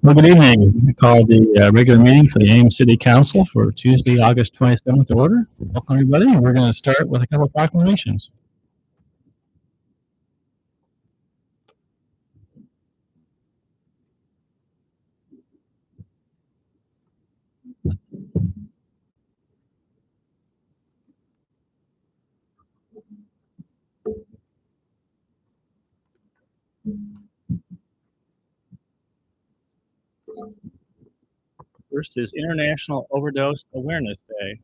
Well, good evening. I call the regular meeting for the Ames City Council for Tuesday, August 27th to order. Welcome, everybody. We're going to start with a couple of proclamations. First is International Overdose Awareness Day.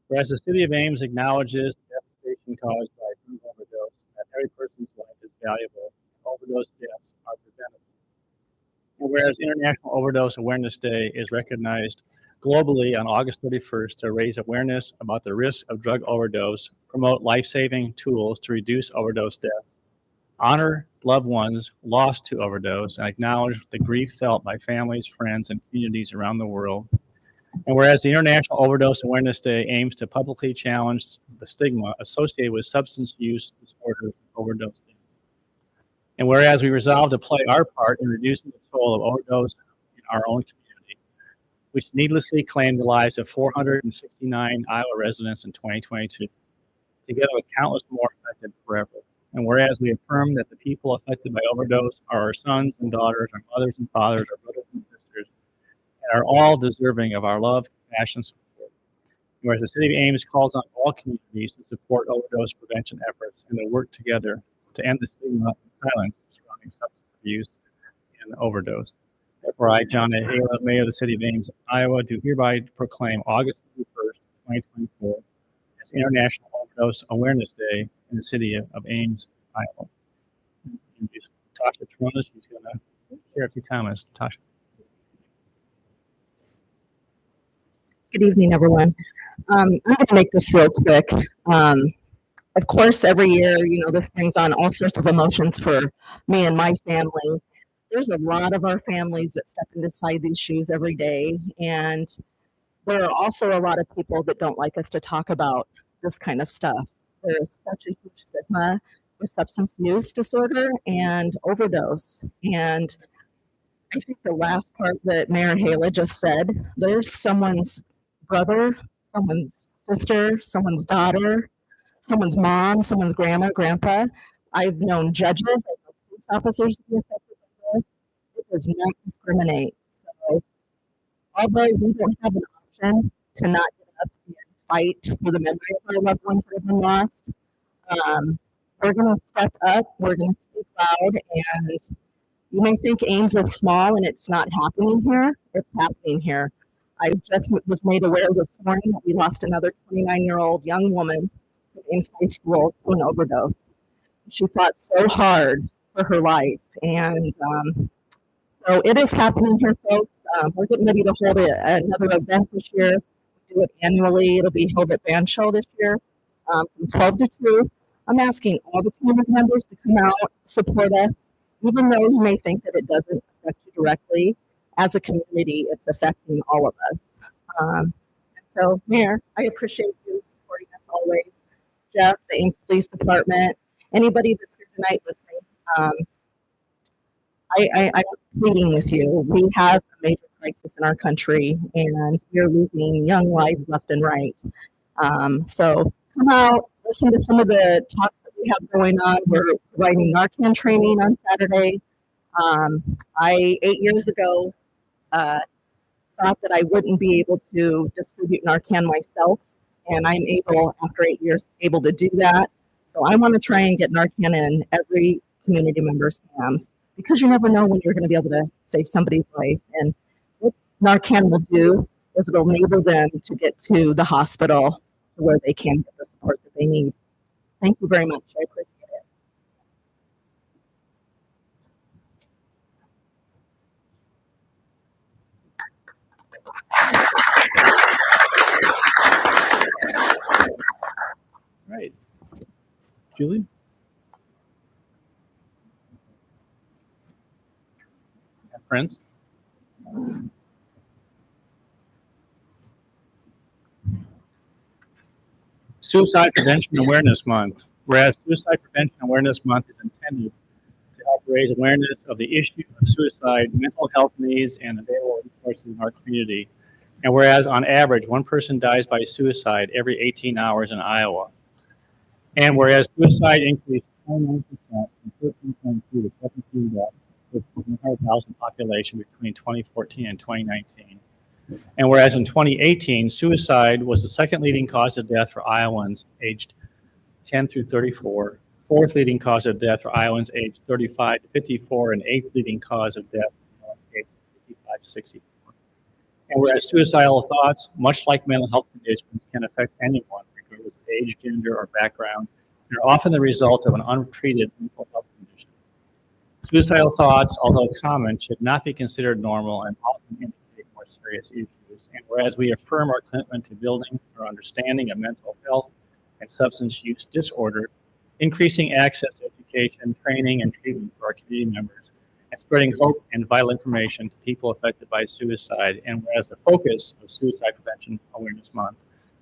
Whereas the City of Ames acknowledges the devastation caused by drug overdose, that every person's life is valuable, overdose deaths are preventable. And whereas International Overdose Awareness Day is recognized globally on August 31st to raise awareness about the risk of drug overdose, promote life-saving tools to reduce overdose deaths, honor loved ones lost to overdose, and acknowledge the grief felt by families, friends, and communities around the world. And whereas the International Overdose Awareness Day aims to publicly challenge the stigma associated with substance use disorders and overdose deaths. And whereas we resolve to play our part in reducing the toll of overdose in our own community, which needlessly claimed the lives of 469 Iowa residents in 2022, together with countless more affected forever. And whereas we affirm that the people affected by overdose are our sons and daughters, our mothers and fathers, our brothers and sisters, and are all deserving of our love, compassion, support. And whereas the City of Ames calls on all communities to support overdose prevention efforts and to work together to end the stigma and silence surrounding substance abuse and overdose. Therefore, I, John A. Hale, Mayor of the City of Ames, Iowa, do hereby proclaim August 31st, 2024 as International Overdose Awareness Day in the City of Ames, Iowa. Introduce Tasha Tronis, who's going to share a few comments. Tasha. Good evening, everyone. I'm going to make this real quick. Of course, every year, this brings on all sorts of emotions for me and my family. There's a lot of our families that step inside these shoes every day, and there are also a lot of people that don't like us to talk about this kind of stuff. There is such a huge stigma with substance use disorder and overdose. And I think the last part that Mayor Hala just said, there's someone's brother, someone's sister, someone's daughter, someone's mom, someone's grandma, grandpa. I've known judges, I've known police officers to be affected by this. It does not discriminate. So although we don't have an option to not get up and fight for the memory of our loved ones that have been lost, we're going to step up, we're going to speak loud, and you may think Ames is small and it's not happening here. It's happening here. I just was made aware this morning that we lost another 29-year-old young woman from Ames High School to an overdose. She fought so hard for her life, and so it is happening here, folks. We're getting ready to hold another event this year. We do it annually. It'll be held at Band Show this year from 12 to 2. I'm asking all the community members to come out, support us, even though you may think that it doesn't affect you directly. As a community, it's affecting all of us. And so, Mayor, I appreciate you supporting us always. Jeff, the Ames Police Department, anybody that's here tonight listening, I'm pleading with you. We have a major crisis in our country, and we're losing young lives left and right. So come out, listen to some of the talks that we have going on. We're providing Narcan training on Saturday. 8 years ago, thought that I wouldn't be able to distribute Narcan myself, and I'm able, after 8 years, able to do that. So I want to try and get Narcan in every community member's hands, because you never know when you're going to be able to save somebody's life. And what Narcan will do is it'll enable them to get to the hospital to where they can get the support that they need. Thank you very much. I appreciate it. Right. Julie? Prince? Suicide Prevention Awareness Month. Whereas Suicide Prevention Awareness Month is intended to help raise awareness of the issue of suicide, mental health needs, and available resources in our community. And whereas on average, one person dies by suicide every 18 hours in Iowa. And whereas suicide increased 29% from 13.2 to 17 deaths per 100,000 population between 2014 and 2019. And whereas in 2018, suicide was the second leading cause of death for Iowans aged 10 through 34, fourth leading cause of death for Iowans aged 35 to 54, and eighth leading cause of death for Iowans aged 55 to 64. And whereas suicidal thoughts, much like mental health conditions, can affect anyone, regardless of age, gender, or background, and are often the result of an untreated mental health condition. Suicidal thoughts, although common, should not be considered normal and often indicate more serious issues. And whereas we affirm our commitment to building our understanding of mental health and substance use disorder, increasing access to education, training, and treatment for our community members, and spreading hope and vital information to people affected by suicide. And whereas the focus of Suicide Prevention Awareness Month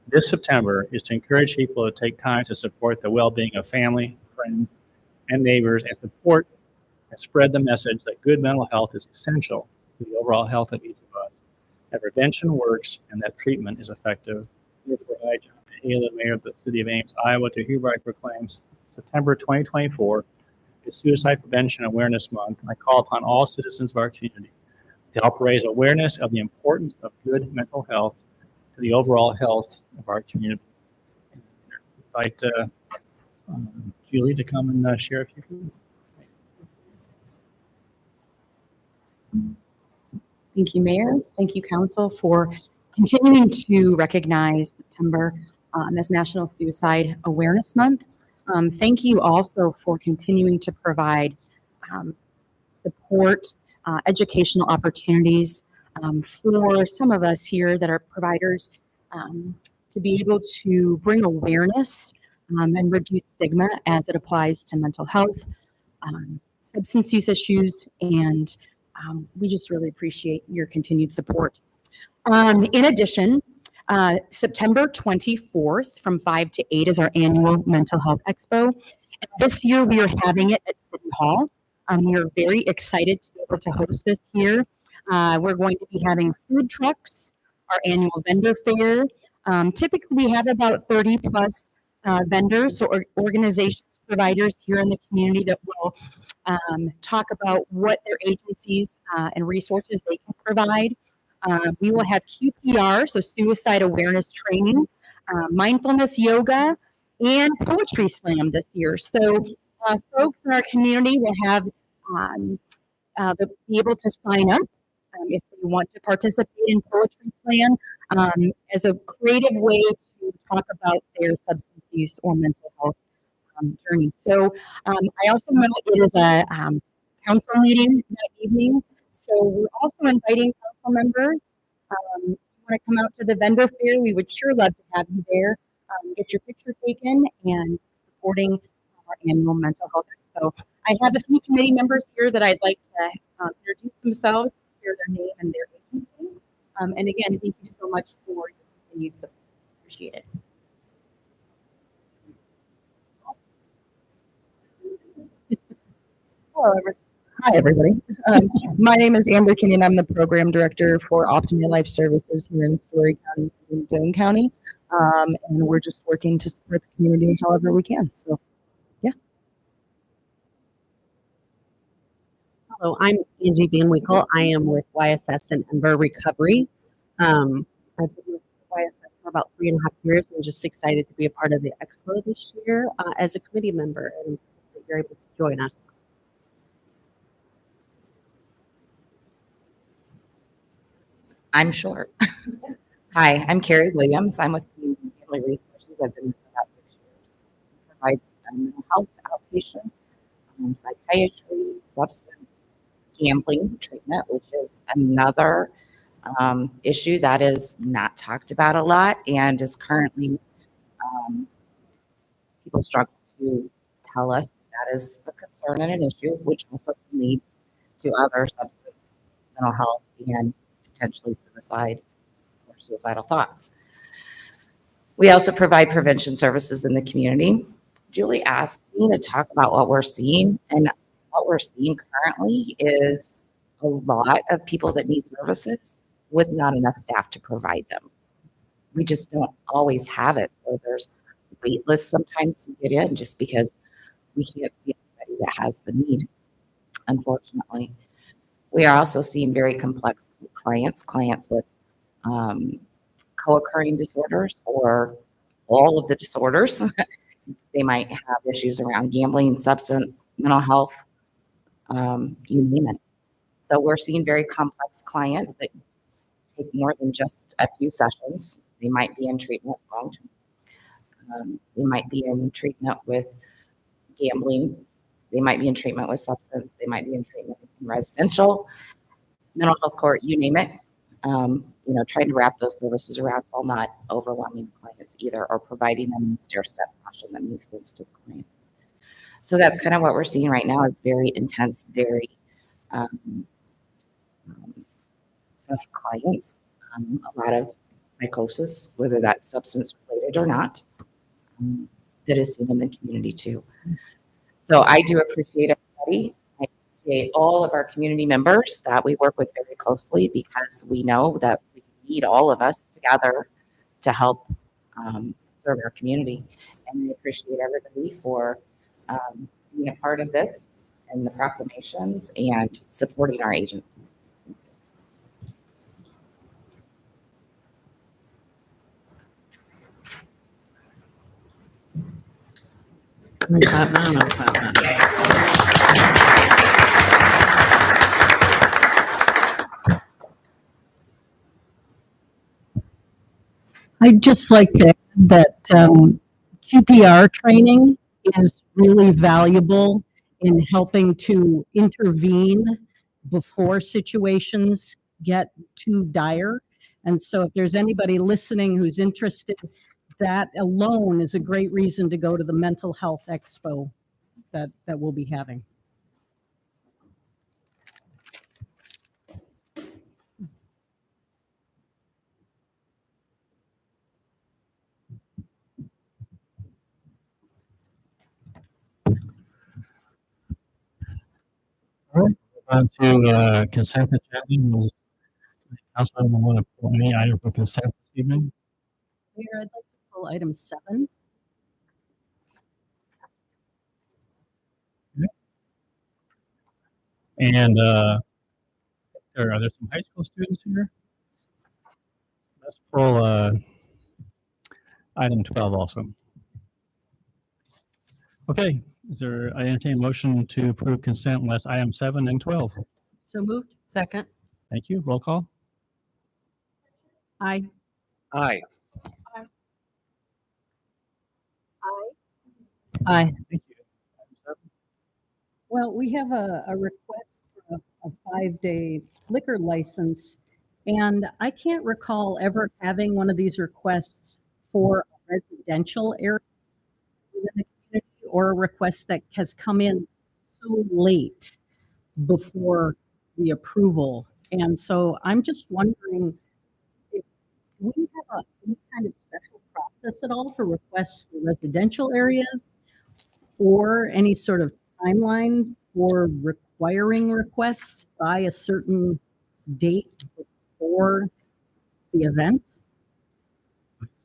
this September is to encourage people to take time to support the well-being of family, friends, and neighbors, and support and spread the message that good mental health is essential to the overall health of each of us, that prevention works, and that treatment is effective. Therefore, I, John Haley, Mayor of the City of Ames, Iowa, do hereby proclaim September 2024 is Suicide Prevention Awareness Month. I call upon all citizens of our community to help raise awareness of the importance of good mental health to the overall health of our community. I invite Julie to come and share a few things. Thank you, Mayor. Thank you, Council, for continuing to recognize September as National Suicide Awareness Month. Thank you also for continuing to provide support, educational opportunities for some of us here that are providers to be able to bring awareness and reduce stigma as it applies to mental health, substance use issues, and we just really appreciate your continued support. In addition, September 24th from 5 to 8 is our annual Mental Health Expo. And this year we are having it at City Hall. We are very excited to be able to host this year. We're going to be having food trucks, our annual vendor fair. Typically we have about 30 plus vendors or organizations, providers here in the community that will talk about what their agencies and resources they can provide. We will have QPR, so suicide awareness training, mindfulness yoga, and poetry slam this year. So folks in our community will have be able to sign up if they want to participate in poetry slam as a creative way to talk about their substance use or mental health journey. So I also know it is a council meeting that evening. So we're also inviting council members. If you want to come out to the vendor fair, we would sure love to have you there. Get your picture taken and supporting our annual mental health expo. I have a few committee members here that I'd like to introduce themselves, share their name and their agency. And again, thank you so much for your continued support. Appreciate it. Hello, hi, everybody. My name is Amber Kenyon. I'm the program director for Optimal Life Services here in Story County and Boone County. And we're just working to support the community however we can. So, yeah. Hello, I'm Angie Van Winkle. I am with YSS and Ember Recovery. I've been with YSS for about 3.5 years and just excited to be a part of the expo this year as a committee member, and you're able to join us. I'm short. Hi, I'm Carrie Williams. I'm with Community and Family Resources. I've been there for about 6 years. It provides mental health outpatient, psychiatry, substance, gambling treatment, which is another issue that is not talked about a lot and is currently, people struggle to tell us that is a concern and an issue, which also can lead to other substance, mental health, and potentially suicide or suicidal thoughts. We also provide prevention services in the community. Julie asked me to talk about what we're seeing, and what we're seeing currently is a lot of people that need services with not enough staff to provide them. We just don't always have it. So there's wait lists sometimes to get in just because we can't see anybody that has the need, unfortunately. We are also seeing very complex clients with co-occurring disorders or all of the disorders. They might have issues around gambling, substance, mental health, you name it. So we're seeing very complex clients that take more than just a few sessions. They might be in treatment long term. They might be in treatment with gambling. They might be in treatment with substance. They might be in treatment in residential, mental health court, you name it. Trying to wrap those services around while not overwhelming clients either, or providing them in stair-step fashion that makes sense to the clients. So that's kind of what we're seeing right now is very intense, very tough clients, a lot of psychosis, whether that's substance related or not, that is seen in the community too. So I do appreciate everybody. I appreciate all of our community members that we work with very closely because we know that we need all of us together to help serve our community. And I appreciate everybody for being a part of this and the proclamations and supporting our agencies. I'd just like to add that QPR training is really valuable in helping to intervene before situations get too dire. And so if there's anybody listening who's interested, that alone is a great reason to go to the Mental Health Expo that we'll be having. All right, on to consent agenda. Councilman want to pull any item for consent this evening? Mayor, I'd like to pull item 7. And are there some high school students here? Let's pull item 12 also. Okay, I entertain a motion to approve consent unless item 7 and 12. So moved. Second. Thank you. Roll call. Aye. Aye. Aye. Thank you. Item 7. Well, we have a request for a 5-day liquor license, and I can't recall ever having one of these requests for a residential area within the community, or a request that has come in so late before the approval. And so I'm just wondering if we have any kind of special process at all for requests for residential areas, or any sort of timeline for requiring requests by a certain date before the event?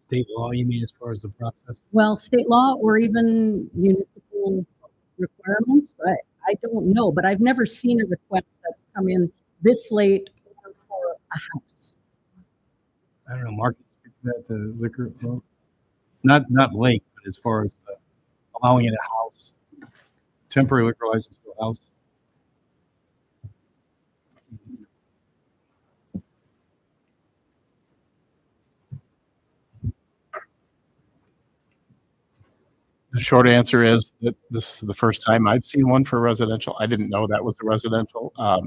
State law, you mean, as far as the process? Well, state law or even municipal requirements? I don't know, but I've never seen a request that's come in this late or for a house. I don't know, Mark, speak to that, the liquor, well, not late, but as far as allowing it a house, temporary liquor license for a house. The short answer is that this is the first time I've seen one for residential. I didn't know that was a residential. I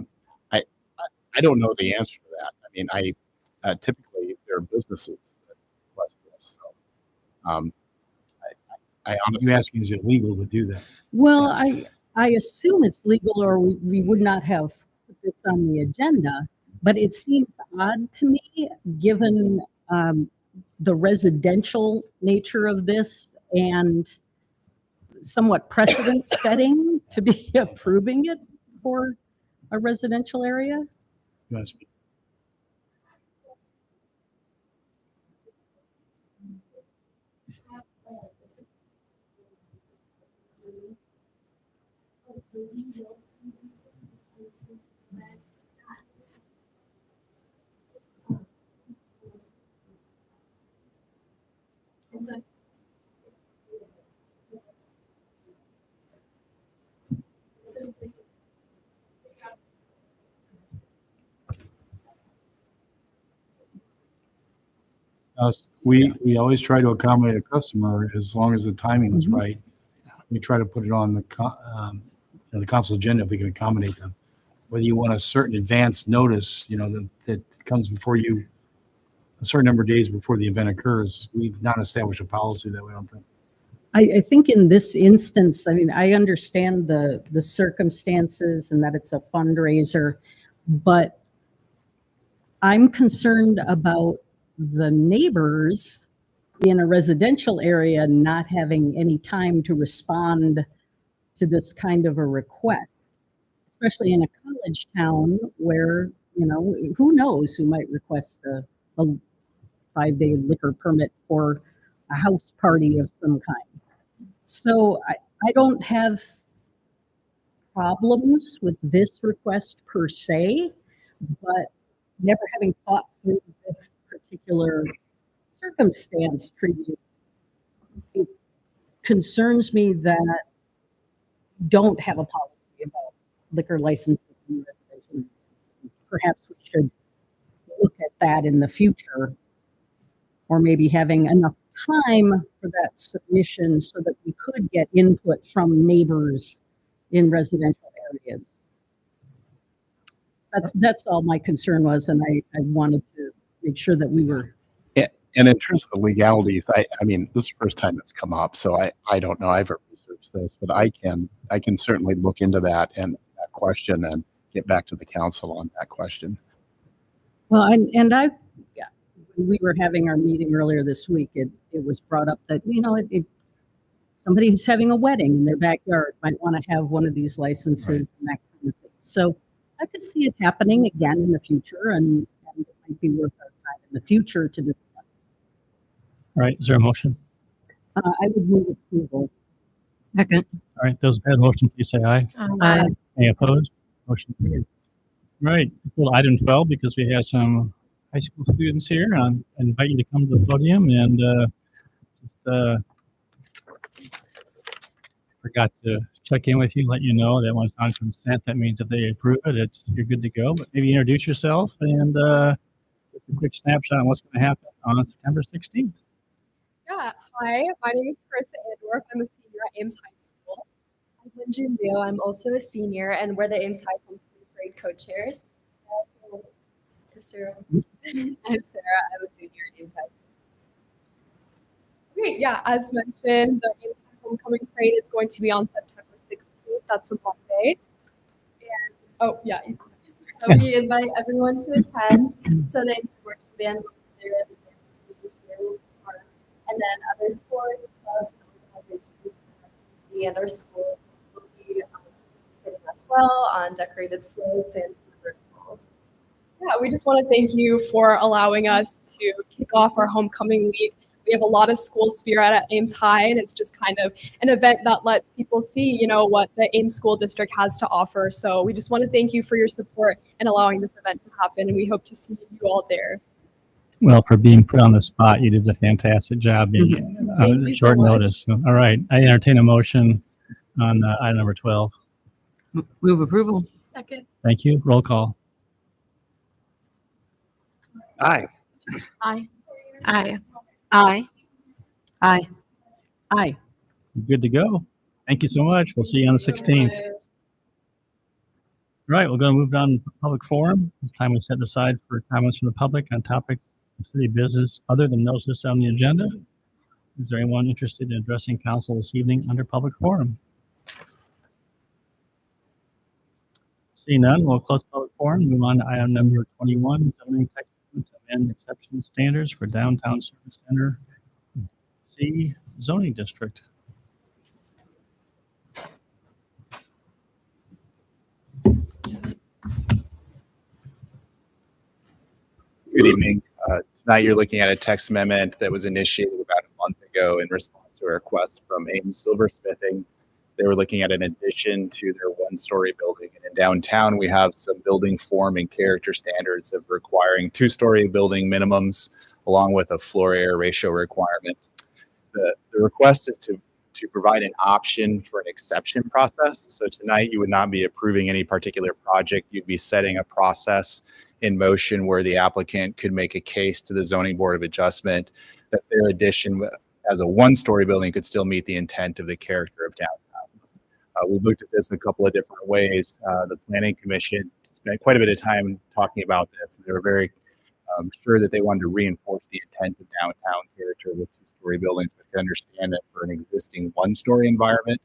don't know the answer to that. I mean, typically there are businesses that request this. So, I honestly, You're asking, is it legal to do that? Well, I assume it's legal, or we would not have put this on the agenda, but it seems odd to me, given the residential nature of this and somewhat precedent setting, to be approving it for a residential area? You wanna speak? We always try to accommodate a customer as long as the timing is right. We try to put it on the council agenda if we can accommodate them. Whether you want a certain advance notice, that comes before you, a certain number of days before the event occurs, we've not established a policy that we don't think. I think in this instance, I mean, I understand the circumstances and that it's a fundraiser, but I'm concerned about the neighbors in a residential area not having any time to respond to this kind of a request, especially in a college town where, who knows who might request a 5-day liquor permit for a house party of some kind. So I don't have problems with this request per se, but never having thought through this particular circumstance previously, it concerns me that we don't have a policy about liquor licenses in residential areas. Perhaps we should look at that in the future, or maybe having enough time for that submission so that we could get input from neighbors in residential areas. That's all my concern was, and I wanted to make sure that we were. And in terms of the legalities, I mean, this is the first time it's come up, so I don't know. I've researched this, but I can certainly look into that and that question and get back to the council on that question. Well, when we were having our meeting earlier this week, it was brought up that, somebody who's having a wedding in their backyard might want to have one of these licenses and that kind of thing. So I could see it happening again in the future, and it might be worth our time in the future to discuss. All right, is there a motion? I would move approval. Second. All right, those who have motion, please say aye. Aye. Any opposed? Motion carried. All right, well, item 12, because we have some high school students here, I invite you to come to the podium and forgot to check in with you, let you know that once on consent, that means if they approve it, you're good to go. But maybe introduce yourself and just a quick snapshot on what's going to happen on September 16th. Yeah, hi, my name is Carissa Andorf. I'm a senior at Ames High School. I'm Linjin Liu. I'm also a senior, and we're the Ames High Homecoming Parade co-chairs. Sarah. I'm Sarah. I'm a junior at Ames High School. Okay, yeah, as mentioned, the Ames High Homecoming Parade is going to be on September 16th. That's a Monday. And, we invite everyone to attend. So the Ames High Marching Band will be there, the dance team too, and then other sports, clubs, and organizations and our school will be participating as well on decorated floats and rituals. Yeah, we just want to thank you for allowing us to kick off our homecoming week. We have a lot of school spirit at Ames High, and it's just kind of an event that lets people see, what the Ames School District has to offer. So we just want to thank you for your support and allowing this event to happen, and we hope to see you all there. Well, for being put on the spot, you did a fantastic job being Thank you short so much. notice. So, all right, I entertain a motion on item number 12. Move approval. Second. Thank you. Roll call. Aye. Aye. Aye. Aye. Aye. Aye. Good to go. Thank you so much. We'll see you on the 16th. All right, we're going to move on to public forum. This time we set aside for comments from the public on topics of city business other than those listed on the agenda. Is there anyone interested in addressing council this evening under public forum? Seeing none, we'll close public forum. Move on to item number 21, zoning text amendment to amend exception standards for downtown service center C zoning district. Good evening. Tonight you're looking at a text amendment that was initiated about a month ago in response to a request from Ames Silversmithing. They were looking at an addition to their one-story building. And in downtown, we have some building form and character standards of requiring two-story building minimums, along with a floor area ratio requirement. The request is to provide an option for an exception process. So tonight you would not be approving any particular project. You'd be setting a process in motion where the applicant could make a case to the Zoning Board of Adjustment that their addition as a one-story building could still meet the intent of the character of downtown. We've looked at this in a couple of different ways. The Planning Commission spent quite a bit of time talking about this. They were very sure that they wanted to reinforce the intent of downtown character with two-story buildings, but to understand that for an existing one-story environment,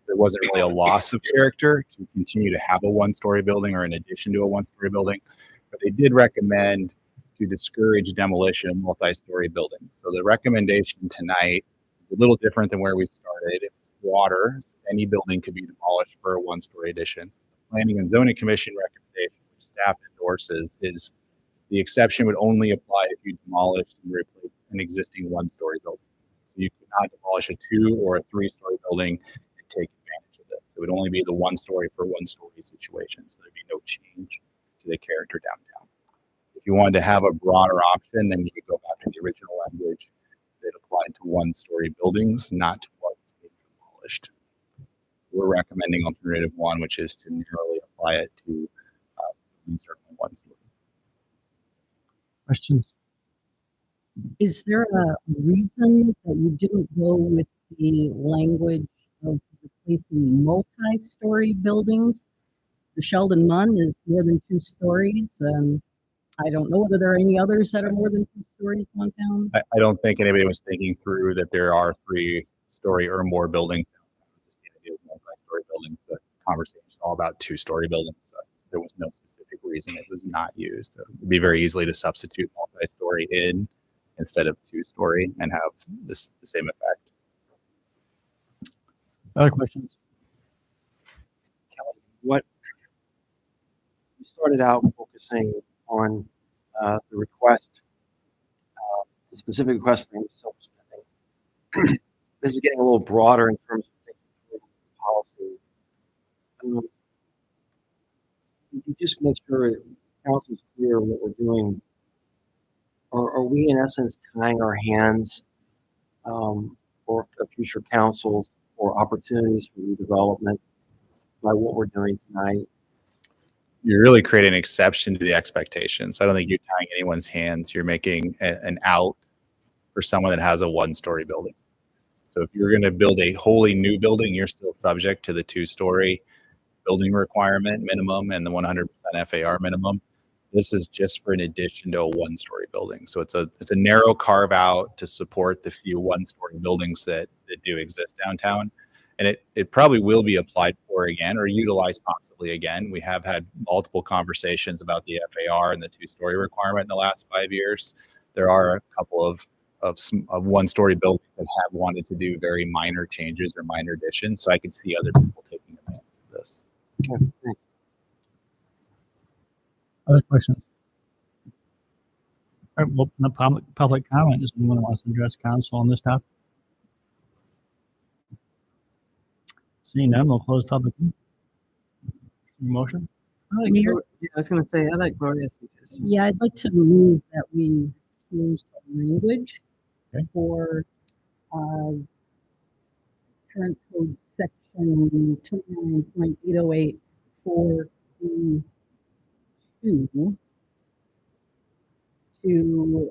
there wasn't really a loss of character to continue to have a one-story building or in addition to a one-story building. But they did recommend to discourage demolition of multi-story buildings. So the recommendation tonight is a little different than where we started. It's broader. So any building could be demolished for a one-story addition. The Planning and Zoning Commission recommendation, which staff endorses, is the exception would only apply if you demolished and replaced an existing one-story building. So you could not demolish a two or a three-story building and take advantage of this. It would only be the one-story for one-story situation. So there'd be no change to the character downtown. If you wanted to have a broader option, then you could go back to the original language that applied to one-story buildings, not to what's being demolished. We're recommending alternative one, which is to narrowly apply it to certainly one story. Questions? Is there a reason that you didn't go with the language of replacing multi-story buildings? The Sheldon Munn is more than 2 stories. I don't know whether there are any others that are more than 2 stories downtown. I don't think anybody was thinking through that there are 3-story or more buildings. Just the idea of multi-story buildings. The conversation is all about 2-story buildings. So there was no specific reason it was not used. It would be very easily to substitute multi-story in instead of 2-story and have the same effect. Other questions? Kelly, what you started out focusing on the request, the specific request for silversmithing. This is getting a little broader in terms of thinking through policy. You just make sure council's clear what we're doing. Are we in essence tying our hands for future councils or opportunities for redevelopment by what we're doing tonight? You're really creating an exception to the expectations. I don't think you're tying anyone's hands. You're making an out for someone that has a one-story building. So if you're going to build a wholly new building, you're still subject to the 2-story building requirement minimum and the 100% FAR minimum. This is just for an addition to a one-story building. So it's a narrow carve out to support the few one-story buildings that do exist downtown. And it probably will be applied for again or utilized possibly again. We have had multiple conversations about the FAR and the 2-story requirement in the last 5 years. There are a couple of one-story buildings that have wanted to do very minor changes or minor additions. So I could see other people taking advantage of this. Okay, thanks. Other questions? All right, we'll open up public comment. Does anyone wants to address council on this topic? Seeing none, we'll close public. Motion? I was going to say, I like Gloria's suggestion. Yeah, I'd like to move that we change the language for current code section 29.808 for the 2 to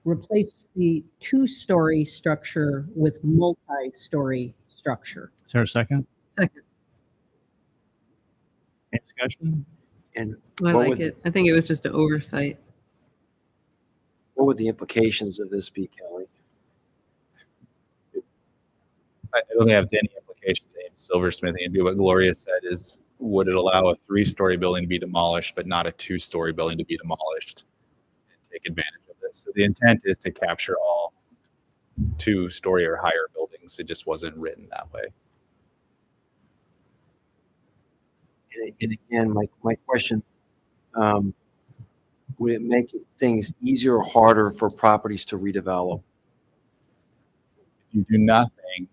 replace the 2-story structure with multi-story structure. Is there a second? Second. Any discussion? And I what like would, it. I think it was just an oversight. what would the implications of this be, Kelly? I don't think it has any implications to Ames Silversmithing. And do what Gloria said is, would it allow a 3-story building to be demolished, but not a 2-story building to be demolished and take advantage of this? So the intent is to capture all 2-story or higher buildings. It just wasn't written that way. And again, my question, would it make things easier or harder for properties to redevelop? If you do nothing,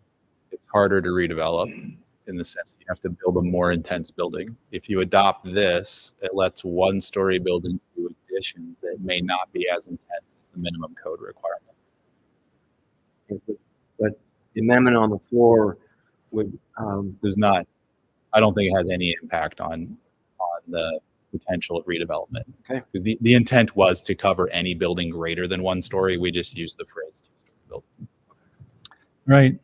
it's harder to redevelop in the sense that you have to build a more intense building. If you adopt this, it lets one-story buildings do additions that may not be as intense as the minimum code requirement. But the amendment on the floor would, Does not, I don't think it has any impact on the potential of redevelopment. Okay. Because the intent was to cover any building greater than one story. We just used the phrase two-story building. Right.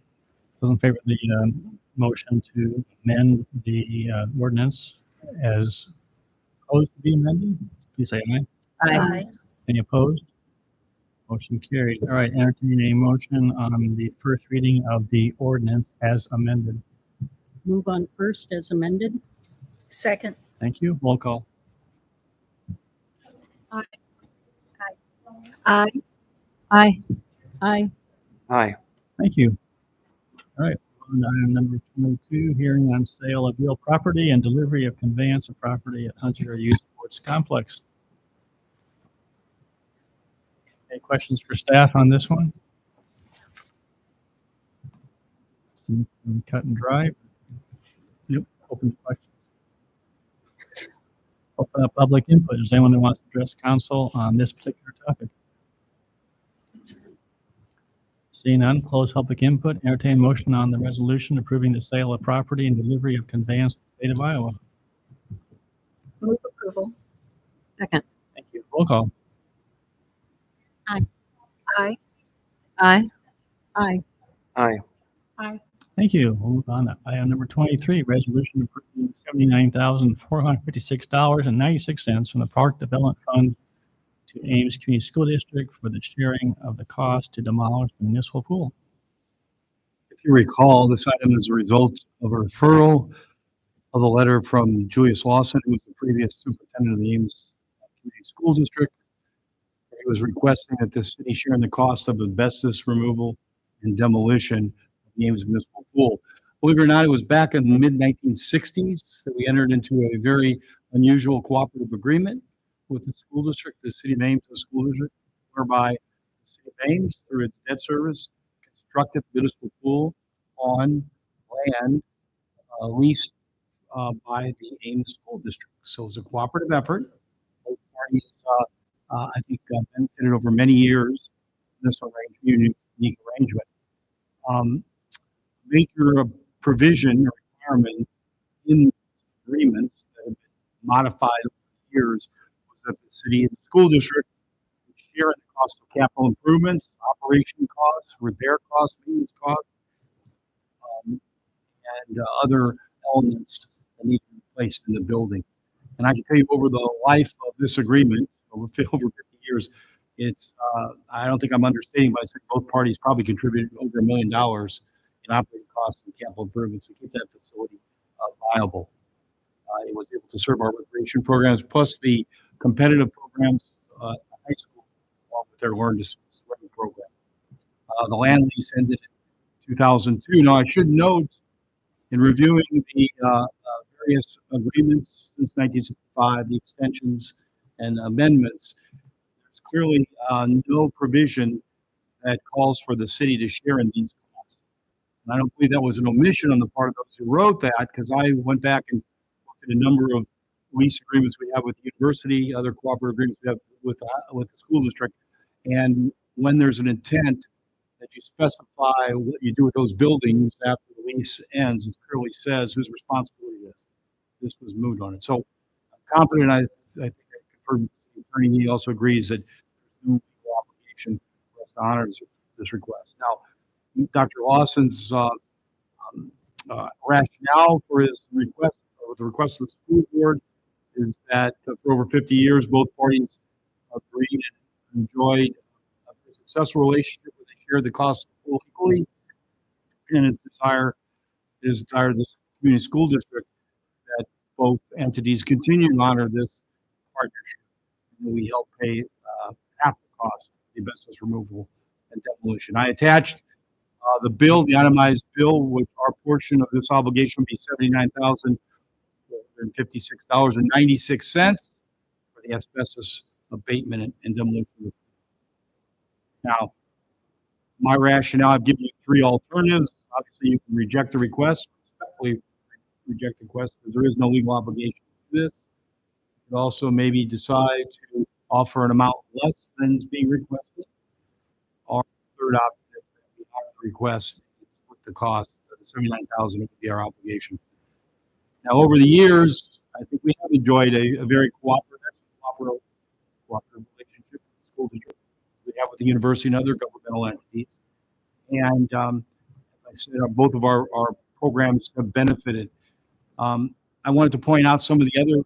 Those in favor of the motion to amend the ordinance as proposed to be amended, please say aye. Aye. Any opposed? Motion carried. All right, entertaining a motion on the first reading of the ordinance as amended. Move on first as amended. Second. Thank you. Roll call. Aye. Aye. aye. Thank you. All right, on to item number 22, hearing on sale of real property and delivery of conveyance of property at Hunter Youth Sports Complex. Any questions for staff on this one? Seems cut and dry. Yep, open to questions. Open up public input. Is there anyone who wants to address council on this particular topic? Seeing none, close public input. Entertain motion on the resolution approving the sale of property and delivery of conveyance to the state of Iowa. Move approval. Second. Thank you. Roll call. Aye. Aye. Aye. Aye. Thank you. We'll move on to item number 23, resolution approving $79,456.96 from the Park Development Fund to Ames Community School District for the sharing of the cost to demolish the municipal pool. If you recall, this item is a result of a referral of a letter from Julius Lawson, who was the previous superintendent of the Ames Community School District. He was requesting that the city share in the cost of asbestos removal and demolition of the Ames municipal pool. Believe it or not, it was back in the mid-1960s that we entered into a very unusual cooperative agreement with the school district, the city of Ames, the school district, whereby the city of Ames, through its debt service, constructed the municipal pool on land leased by the Ames school district. So it was a cooperative effort. Both parties, I think, benefited over many years from this unique arrangement. Major provision or requirement in agreements that have been modified over the years was that the city and the school district would share in the cost of capital improvements, operation costs, repair costs, maintenance costs, and other elements that need to be placed in the building. And I can tell you, over the life of this agreement, over 50 years, it's I don't think I'm understating by saying both parties probably contributed over $1 million in operating costs and capital improvements to keep that facility viable. It was able to serve our recreation programs plus the competitive programs at high school, along with their learn to swim program. The land lease ended in 2002. Now, I should note, in reviewing the various agreements since 1965, the extensions and amendments, there's clearly no provision that calls for the city to share in these costs. And I don't believe that was an omission on the part of those who wrote that, because I went back and looked at a number of lease agreements we have with the university, other cooperative agreements we have with the school district. And when there's an intent that you specify what you do with those buildings after the lease ends, it clearly says whose responsibility it is. This was moved on it. So I'm confident, I think I confirmed the attorney, he also agrees that there's no legal obligation for us to honor this request. Now, Dr. Lawson's rationale for his request, or the request of the school board, is that for over 50 years, both parties agreed and enjoyed a successful relationship where they shared the cost of the pool equally, and his desire of the community school district that both entities continue to honor this partnership, and we help pay half the cost of the asbestos removal and demolition. I attached the bill, the itemized bill, which our portion of this obligation would be $79,456.96 for the asbestos abatement and demolition. Now, my rationale, I've given you three alternatives. Obviously, you can reject the request, respectfully reject the request because there is no legal obligation to do this. You could also maybe decide to offer an amount less than is being requested. Or third option is that we honor the request with the cost of the $79,000 would be our obligation. Now, over the years, I think we have enjoyed a very cooperative relationship with the school district. We have with the university and other governmental entities. And as I said, both of our programs have benefited. I wanted to point out some of the other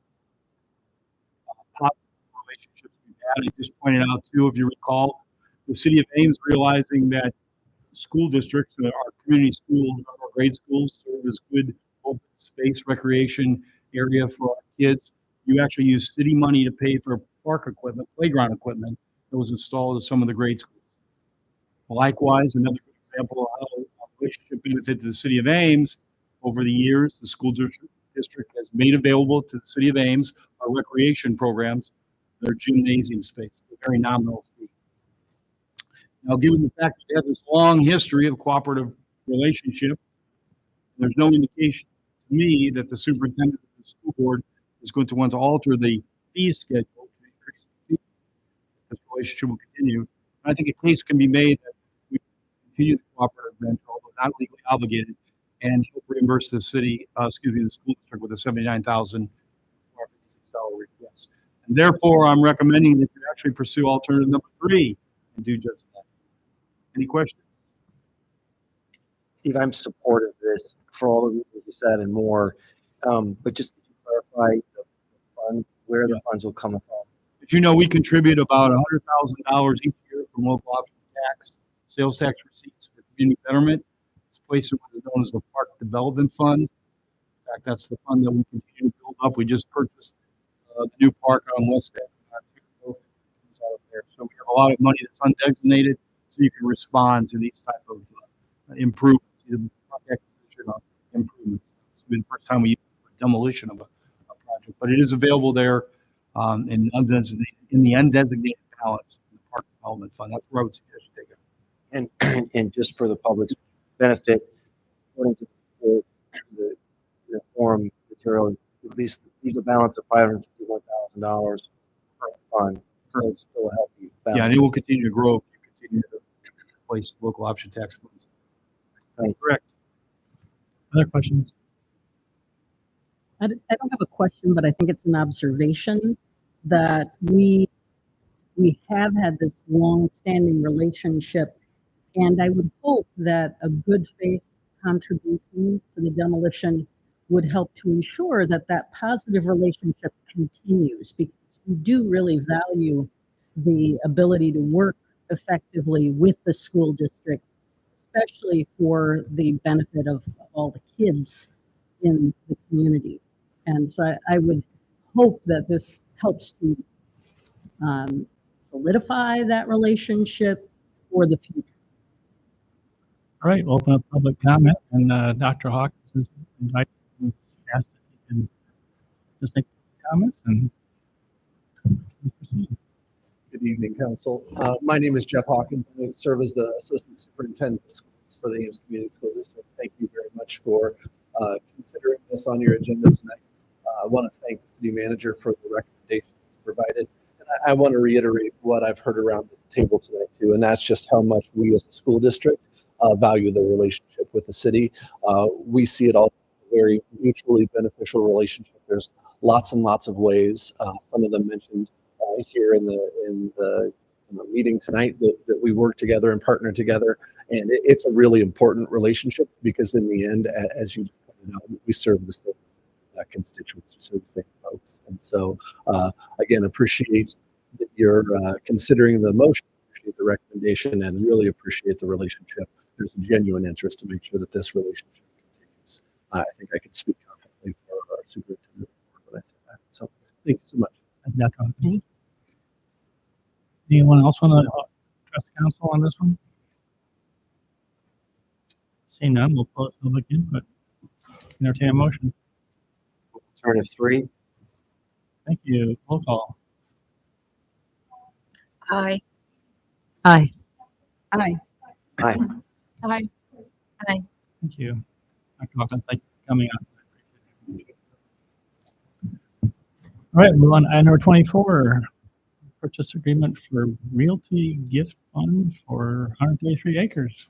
positive relationships we've had. I just pointed out, too, if you recall, the city of Ames realizing that school districts, our community schools, our grade schools serve as good open space recreation area for our kids. You actually use city money to pay for park equipment, playground equipment that was installed at some of the grade schools. Likewise, another good example of how a relationship benefit to the city of Ames over the years, the school district has made available to the city of Ames our recreation programs, their gymnasium space, a very nominal fee. Now, given the fact that we have this long history of cooperative relationship, there's no indication to me that the superintendent of the school board is going to want to alter the fee schedule to increase the fee. This relationship will continue. I think a case can be made that we continue the cooperative venture, although not legally obligated, and reimburse the city, the school district with a $79,000 request. And therefore, I'm recommending that you actually pursue alternative number 3 and do just that. Any questions? Steve, I'm supportive of this for all the reasons you said and more. But just to clarify the fund, where the funds will come from. As you know, we contribute about $100,000 each year from local option tax, sales tax receipts for community betterment. It's placed in what is known as the Park Development Fund. In fact, that's the fund that we continue to build up. We just purchased the new park on West End. So we have a lot of money that's undesignated, so you can respond to these type of improvements, either park acquisition or improvements. It's been the first time we used it for demolition of a project, but it is available there in the undesignated balance in the Park Development Fund. That's where I would suggest you take it. And just for the public's benefit, according to the forum material, at least there's a balance of $551,000 per fund. So it's still a healthy balance. Yeah, and it will continue to grow if you continue to place local option tax funds. Thanks. Correct. Other questions? I don't have a question, but I think it's an observation that we have had this long-standing relationship, and I would hope that a good faith contribution to the demolition would help to ensure that that positive relationship continues, because we do really value the ability to work effectively with the school district, especially for the benefit of all the kids in the community. And so I would hope that this helps to solidify that relationship for the future. All right, we'll open up public comment, and Dr. Hawkins is invited to ask if he can just make comments and proceed. Good evening, Council. My name is Jeff Hawkins. I serve as the Assistant Superintendent of Schools for the Ames Community School District. Thank you very much for considering this on your agenda tonight. I want to thank the City Manager for the recommendations provided. And I want to reiterate what I've heard around the table tonight, too, and that's just how much we as a school district value the relationship with the city. We see it all as a very mutually beneficial relationship. There's lots and lots of ways. Some of them mentioned here in the meeting tonight that we work together and partner together, and it's a really important relationship because in the end, as you pointed out, we serve the same constituents, we serve the same folks, and so again, appreciate that you're considering the motion, appreciate the recommendation, and really appreciate the relationship. There's a genuine interest to make sure that this relationship continues. I think I can speak confidently for our superintendent when I say that. So thank you so much. Thank you, Dr. Hawkins. Anyone else want to address the council on this one? Seeing none, we'll close public input. Entertain a motion. Alternative 3. Thank you. Roll call. Aye. Aye. Aye. Aye. Aye. Aye. Thank you. Dr. Hawkins, thank you for coming on. All right, move on to item number 24, purchase agreement for Realty Gift Fund for 133 acres.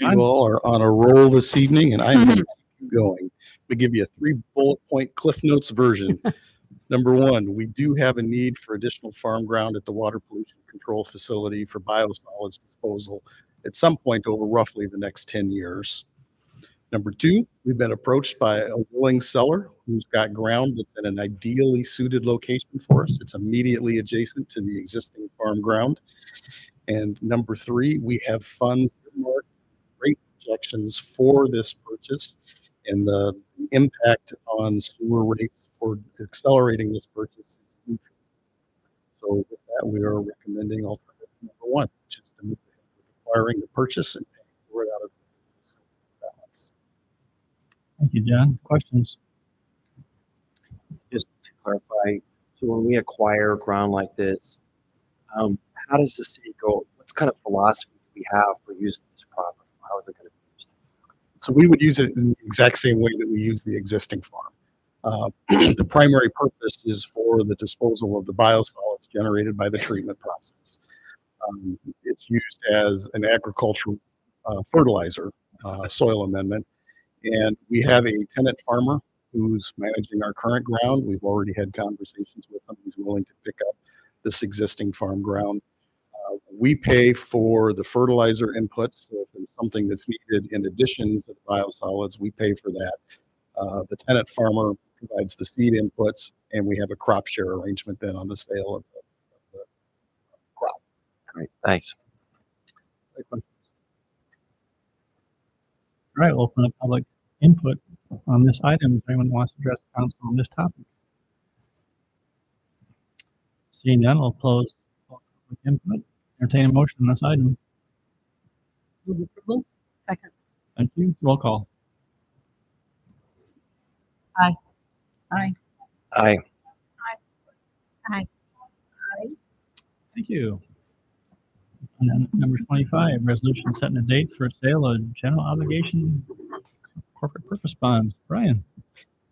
You all are on a roll this evening, and I'm going to keep you going. We give you a 3 bullet point Cliff Notes version. Number one, we do have a need for additional farm ground at the water pollution control facility for biosolids disposal at some point over roughly the next 10 years. Number two, we've been approached by a willing seller who's got ground that's in an ideally suited location for us. It's immediately adjacent to the existing farm ground. And number three, we have funds earmarked, rate projections for this purchase, and the impact on sewer rates for accelerating this purchase is neutral. So with that, we are recommending alternative number one, which is to move ahead with acquiring the purchase and paying for it out of the balance. Thank you, John. Questions? Just to clarify, so when we acquire ground like this, how does the city go? What kind of philosophy do we have for using this property? How is it going to be used? So we would use it in the exact same way that we use the existing farm. The primary purpose is for the disposal of the biosolids generated by the treatment process. It's used as an agricultural fertilizer, soil amendment. And we have a tenant farmer who's managing our current ground. We've already had conversations with him. He's willing to pick up this existing farm ground. We pay for the fertilizer inputs. So if there's something that's needed in addition to the biosolids, we pay for that. The tenant farmer provides the seed inputs, and we have a crop share arrangement then on the sale of the crop. Great, thanks. All right, we'll open up public input on this item. If anyone wants to address council on this topic. Seeing none, we'll close public input. Entertain a motion on this item. Move approval. Second. Thank you. Roll call. Aye. Aye. Aye. Thank you. And then number 25, resolution setting a date for sale of general obligation corporate purpose bonds. Brian.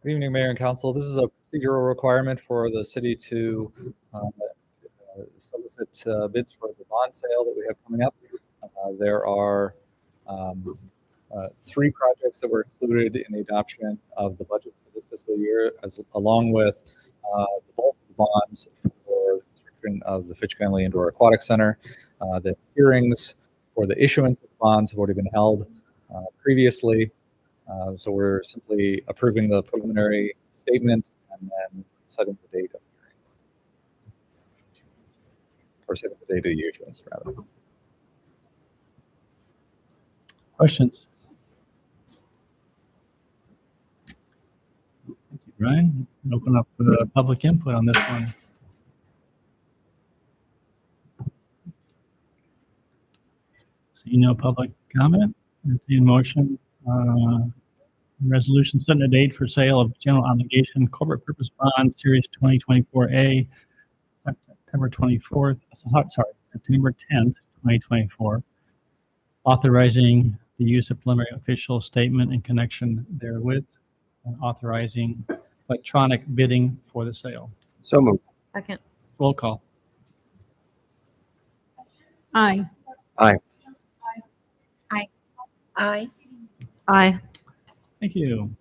Good evening, Mayor and Council. This is a procedural requirement for the city to solicit bids for the bond sale that we have coming up. There are 3 projects that were included in the adoption of the budget for this fiscal year, along with the bulk of the bonds for the construction of the Fitch Family Indoor Aquatic Center. The hearings for the issuance of bonds have already been held previously. So we're simply approving the preliminary statement and then setting the date of hearing. Or setting the date of the issuance, rather. Questions? Thank you, Brian. Open up public input on this one. See no public comment. Entertain motion. Resolution setting a date for sale of general obligation corporate purpose bond series 2024A, September 24th. September 10th, 2024. Authorizing the use of preliminary official statement in connection therewith, and authorizing electronic bidding for the sale. So moved. Second. Roll call. Aye. Aye. Aye. Aye. Aye. Thank you.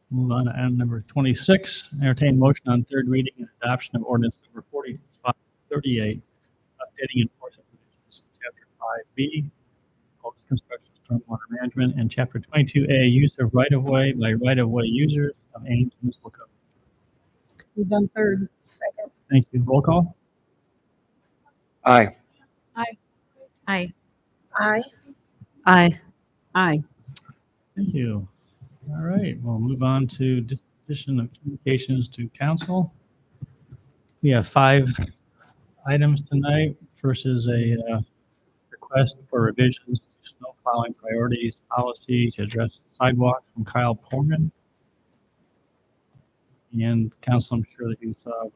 Move on to item number 26. Entertain motion on third reading and adoption of ordinance number 4538, updating enforcement provisions, chapter 5B, post-construction stormwater management, and chapter 22A, use of right-of-way by right-of-way users of Ames Municipal Code. Move on third. Second. Thank you. Roll call. Aye. Aye. Aye. Aye. Aye. Aye. Thank you. All right, we'll move on to disposition of communications to council. We have 5 items tonight. First is a request for revisions to snow plowing priorities policy to address sidewalks from Kyle Porman. And council, I'm sure that you saw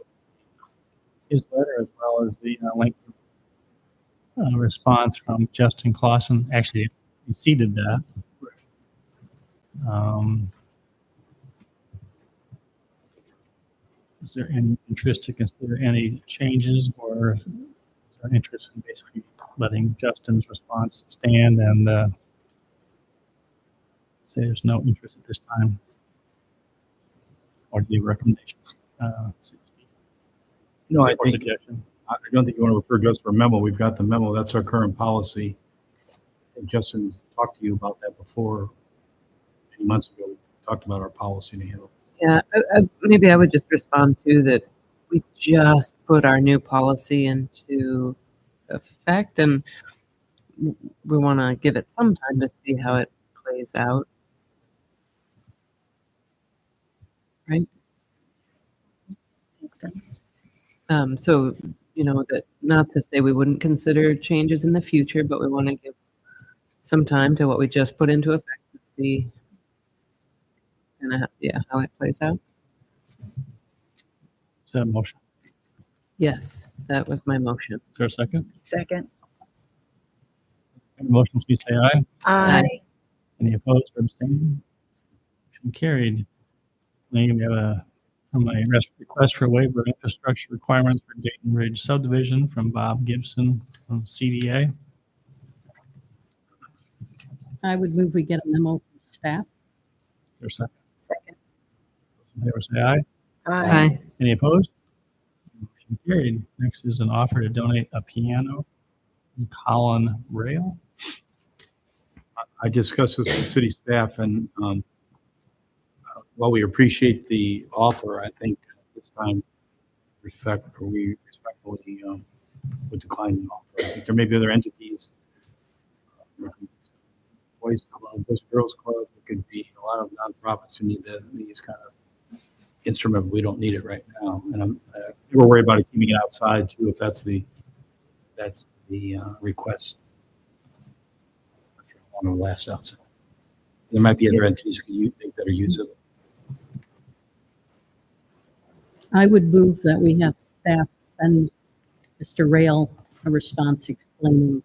his letter as well as the lengthy response from Justin Clausen. Actually, exceeded that. Um, is there any interest to consider any changes, or is there interest in basically letting Justin's response stand and say there's no interest at this time? Or do you have recommendations? No, I Or think, suggestion? I don't think you want to refer just for a memo. We've got the memo. That's our current policy. I think Justin's talked to you about that before. Many months ago, we talked about our policy to handle. Yeah, maybe I would just respond to that. We just put our new policy into effect, and we want to give it some time to see how it plays out. Right? So, that not to say we wouldn't consider changes in the future, but we want to give some time to what we just put into effect to see how it plays out. Is that a motion? Yes, that was my motion. Is there a second? Second. Any motion, please say aye. Aye. Any opposed or abstaining? Motion carried. Then we have a request for waiver of infrastructure requirements for Dayton Ridge subdivision from Bob Gibson from CDA. I would move we get a memo from staff. Is there a second? Second. Those in favor say aye. Aye. Any opposed? Motion carried. Next is an offer to donate a piano from Colin Rail. I discussed this with city staff, and while we appreciate the offer, I think at this time we respectfully would decline the offer. I think there may be other entities, Boys Club, Boys and Girls Club. It could be a lot of nonprofits who need these kind of instrument. We don't need it right now, and we're worried about it keeping it outside too. If that's the request. On the last outside. There might be other entities who think that are usable. I would move that we have staff send Mr. Rail a response explaining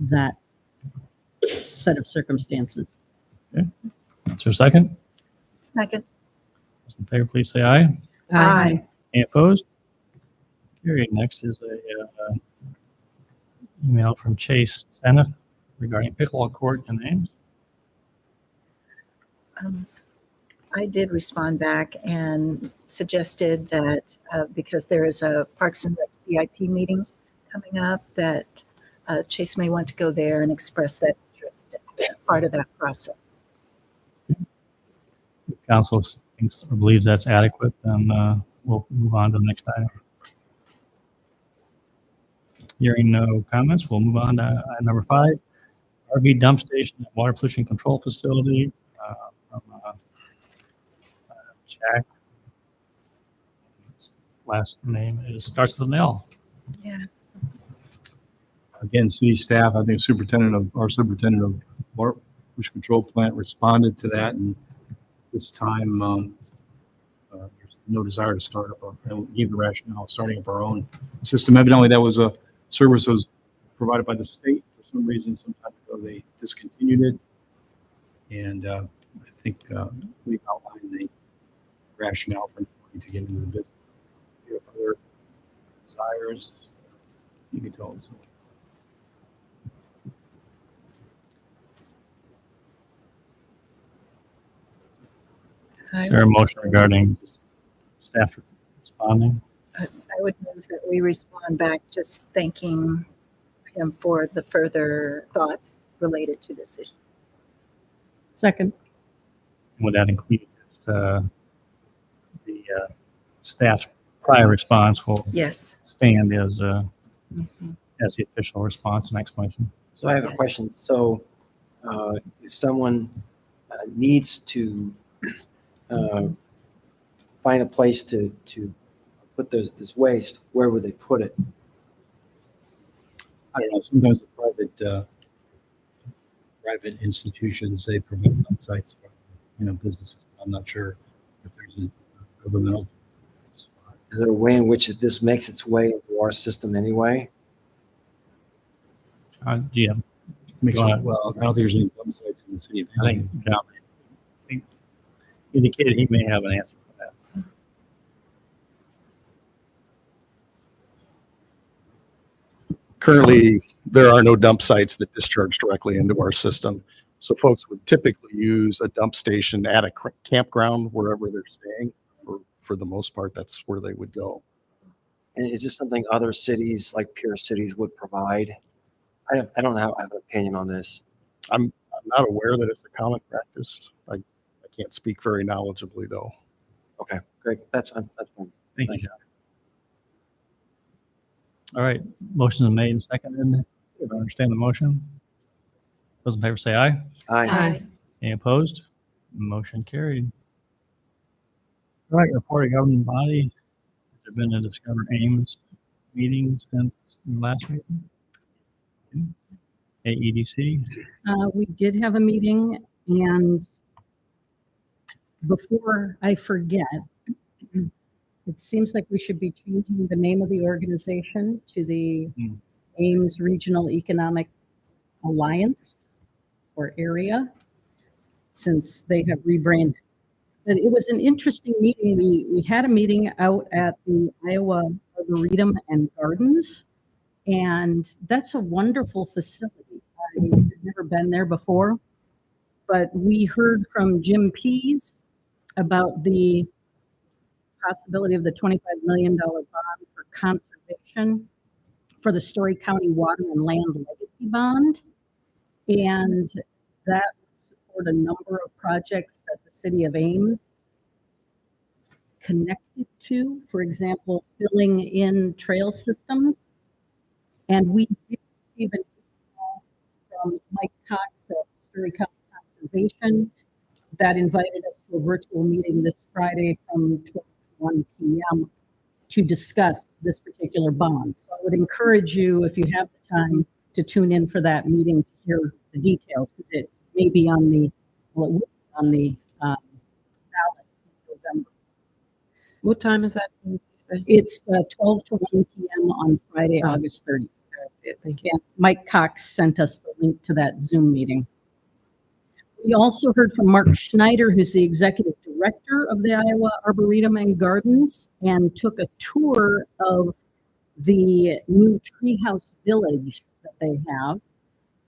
that set of circumstances. Okay. Is there a second? Second. Those in favor, please say aye. Aye. Any opposed? Carried. Next is a email from Chase Seneth regarding pickleball court in Ames. I did respond back and suggested that because there is a Parks and Rec CIP meeting coming up, that Chase may want to go there and express that interest as part of that process. If council thinks or believes that's adequate, then we'll move on to the next item. Hearing no comments, we'll move on to item number 5. RV dump station and water pollution control facility from Jack. His last name starts with an L. Yeah. Again, city staff, I think our superintendent of water pollution control plant responded to that, and this time there's no desire to start up. Gave the rationale of starting up our own system. Evidently, that was a service that was provided by the state. For some reason, some time ago, they discontinued it. And I think we've outlined the rationale for wanting to get into the business. If you have other desires, you can tell us. Is there a motion regarding staff responding? I would move that we respond back just thanking him for the further thoughts related to this issue. Second. Would that include the staff's prior response will Yes. stand as the official response and explanation? So I have a question. So if someone needs to find a place to put this waste, where would they put it? I don't know. Sometimes the private institutions, they provide some sites for businesses. I'm not sure if there's a governmental spot. Is there a way in which this makes its way into our system anyway? Yeah. Makes Go it, ahead. well, I don't think there's any dump sites in the city of I think Ames. John indicated he may have an answer for that. Currently, there are no dump sites that discharge directly into our system. So folks would typically use a dump station at a campground wherever they're staying. For the most part, that's where they would go. And is this something other cities, like peer cities, would provide? I don't have an opinion on this. I'm not aware that it's a common practice. I can't speak very knowledgeably though. Okay, great. That's fine. Thank you, John. All right, motion is made and seconded. If I understand the motion. Those in favor say aye. Aye. Any opposed? Motion carried. All right, report of governing body. Has there been a Discover Ames meeting since the last meeting? AEDC. We did have a meeting, and before I forget, it seems like we should be changing the name of the organization to the Ames Regional Economic Alliance or area, since they have rebranded. But it was an interesting meeting. We had a meeting out at the Iowa Arboretum and Gardens, and that's a wonderful facility. I've never been there before, but we heard from Jim Pease about the possibility of the $25 million bond for conservation for the Story County Water and Land Legacy Bond. And that would support a number of projects that the city of Ames connected to, for example, filling in trail systems. And we did receive an email from Mike Cox at Story County Conservation that invited us to a virtual meeting this Friday from 12 to 1 p.m. to discuss this particular bond. So I would encourage you, if you have the time, to tune in for that meeting to hear the details, because it may be on the ballot in November. What time is that? Did you say? It's 12 to 1 p.m. on Friday, Oh. August 30th. Thank you. And Mike Cox sent us the link to that Zoom meeting. We also heard from Mark Schneider, who's the executive director of the Iowa Arboretum and Gardens, and took a tour of the new treehouse village that they have,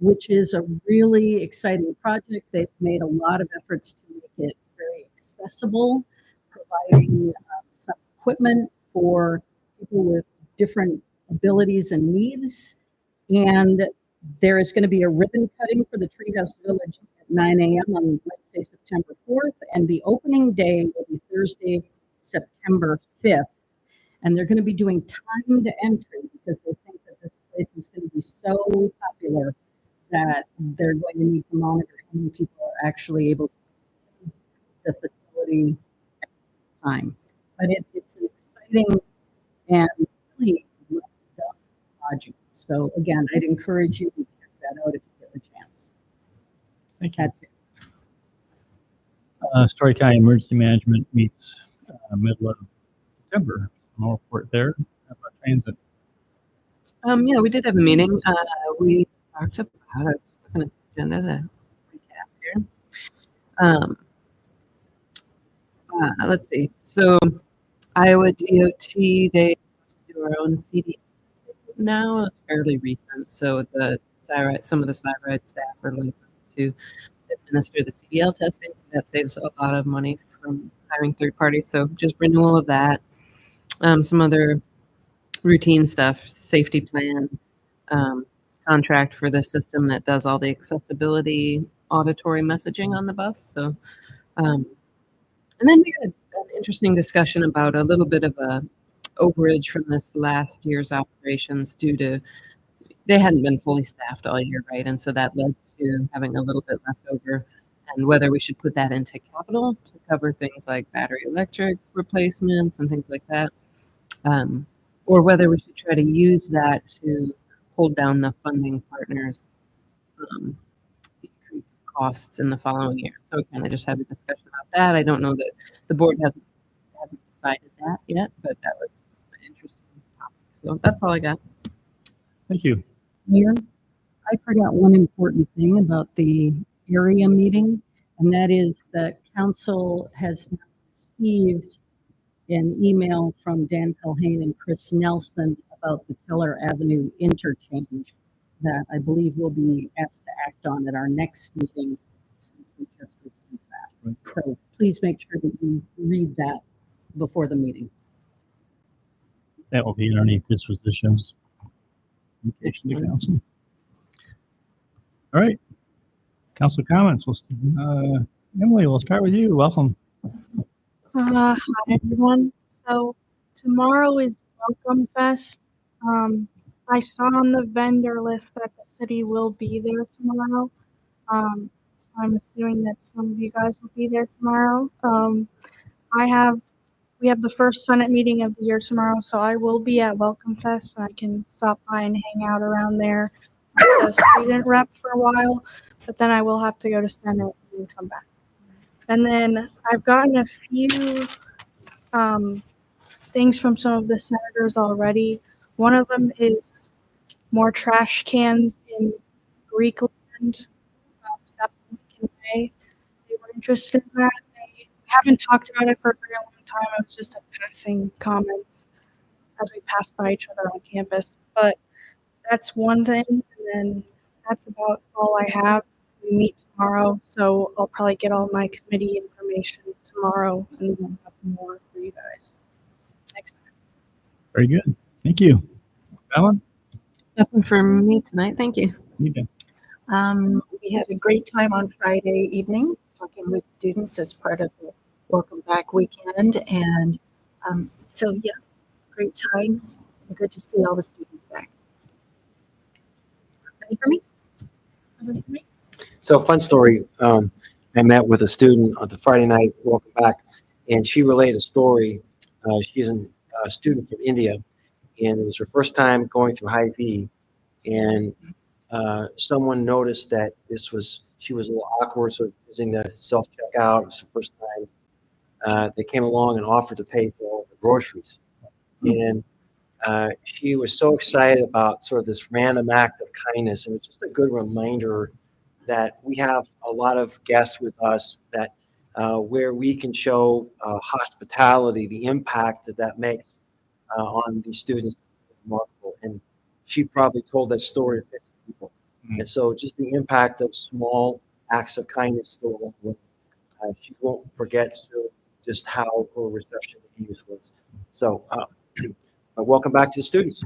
which is a really exciting project. They've made a lot of efforts to make it very accessible, providing some equipment for people with different abilities and needs. And there is going to be a ribbon cutting for the Treehouse Village at 9 a.m. on Wednesday, September 4th. And the opening day will be Thursday, September 5th. And they're going to be doing timed entry because they think that this place is going to be so popular that they're going to need to monitor how many people are actually able to use the facility at the time. But it's an exciting and really well done project. So again, I'd encourage you to check that out if you get the chance. Thank you. That's it. Story County Emergency Management meets middle of September. More report there. How about transit? Yeah, we did have a meeting. We talked about, I was just looking at the agenda to recap here. Let's see. So Iowa DOT, they do our own CD now. It's fairly recent. So some of the SIRIDE staff are licensed to administer the CDL testing. So that saves a lot of money from hiring third parties. So just renewal of that. Some other routine stuff, safety plan, contract for the system that does all the accessibility auditory messaging on the bus. So, and then we had an interesting discussion about a little bit of a overage from this last year's operations due to they hadn't been fully staffed all year, right? And so that led to having a little bit left over, and whether we should put that into capital to cover things like battery electric replacements and things like that. Or whether we should try to use that to hold down the funding partners' increase of costs in the following year. So we kind of just had a discussion about that. I don't know that the board hasn't decided that yet, but that was an interesting topic. So that's all I got. Thank you. Mayor, I forgot one important thing about the area meeting, and that is that council has now received an email from Dan Culhane and Chris Nelson about the Tiller Avenue interchange that I believe we'll be asked to act on at our next meeting, since we just received that. So please make sure that you read that before the meeting. That will be underneath dispositions. Communication to council. All right. Council comments. Emily, we'll start with you. Welcome. Hi everyone. So tomorrow is Welcome Fest. I saw on the vendor list that the city will be there tomorrow. So I'm assuming that some of you guys will be there tomorrow. We have the first Senate meeting of the year tomorrow, so I will be at Welcome Fest and I can stop by and hang out around there as a student rep for a while, but then I will have to go to Senate and come back. And then I've gotten a few things from some of the senators already. One of them is more trash cans in Greekland, South in May. They were interested in that. They haven't talked about it for a very long time. It was just a passing comment as we passed by each other on campus. But that's one thing, and then that's about all I have. We meet tomorrow, so I'll probably get all my committee information tomorrow, and then have more for you guys next time. Very good. Thank you. Ellen? Nothing for me tonight. Thank you. You can. We had a great time on Friday evening talking with students as part of the Welcome Back weekend. And so, yeah, great time. Good to see all the students back. Ready for me? Ready for me? So fun story. I met with a student on the Friday night, welcome back, and she relayed a story. She's a student from India, and it was her first time going through Hy-Vee, and someone noticed that she was a little awkward, so using the self-checkout. It was the first time. They came along and offered to pay for all the groceries, and she was so excited about sort of this random act of kindness. And it was just a good reminder that we have a lot of guests with us that where we can show hospitality, the impact that makes on these students is remarkable. And she probably told that story to 50 people. And so just the impact of small acts of kindness to a woman, she won't forget just how her reception at Ames was. So welcome back to the students.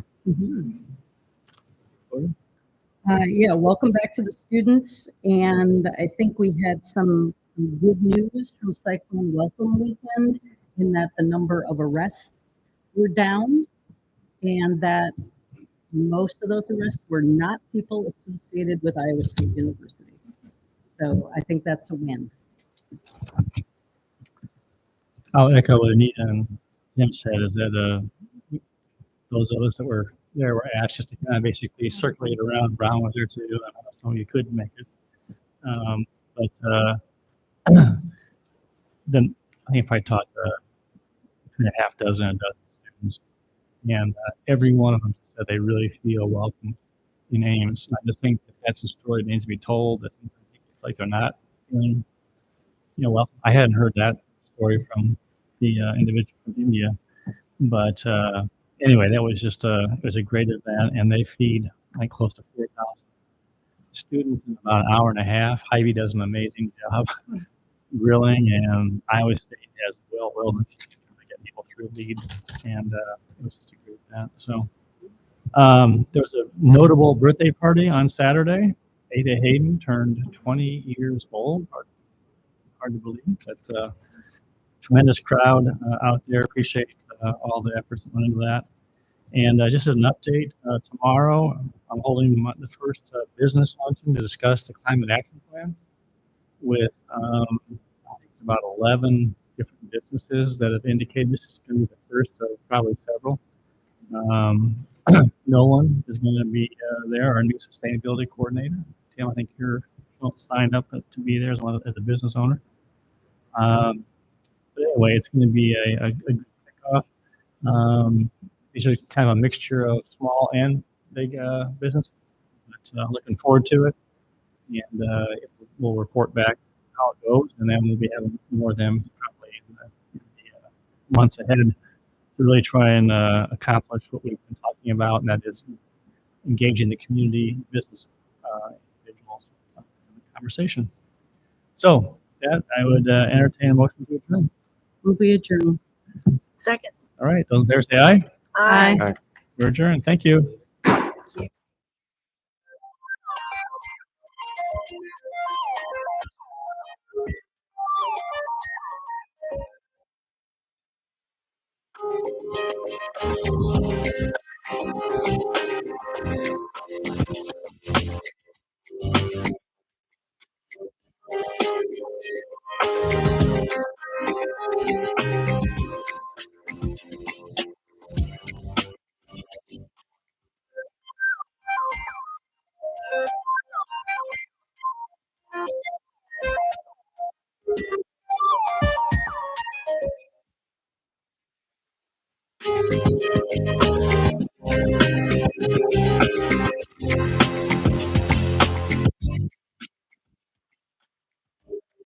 Yeah, welcome back to the students. And I think we had some good news from Cyclone Welcome Weekend in that the number of arrests were down and that most of those arrests were not people associated with Iowa State University. So I think that's a win. I'll echo what Anita and Tim said, is that those of us that were there were asked just to kind of basically circulate around. Brown was there too. I know some of you couldn't make it. Then I think if I taught between a half dozen and a dozen students, and every one of them said they really feel welcome in Ames. And I just think that that's a story that needs to be told. That like they're not feeling, welcome. I hadn't heard that story from the individual from India, but anyway, that was just it was a great event, and they feed like close to 4,000 students in about an hour and a half. Hy-Vee does an amazing job grilling, and Iowa State has well to get people through lead, and it was just a great event. So there was a notable birthday party on Saturday. Ada Hayden turned 20 years old. Hard to believe. But tremendous crowd out there. Appreciate all the efforts that went into that. And just as an update, tomorrow I'm holding the first business luncheon to discuss the climate action plan with I think about 11 different businesses that have indicated this is going to be the first of probably several. Nolan is going to be there, our new sustainability coordinator. Tim, I think you're signed up to be there as a business owner. But anyway, it's going to be a good kickoff. These are kind of a mixture of small and big business. But looking forward to it, and we'll report back how it goes, and then we'll be having more of them probably in the months ahead to really try and accomplish what we've been talking about, and that is engaging the community, business individuals in the conversation. So that I would entertain a motion to adjourn. Move we adjourn. Second. All right, those there say aye. Aye. We're adjourned. Thank you.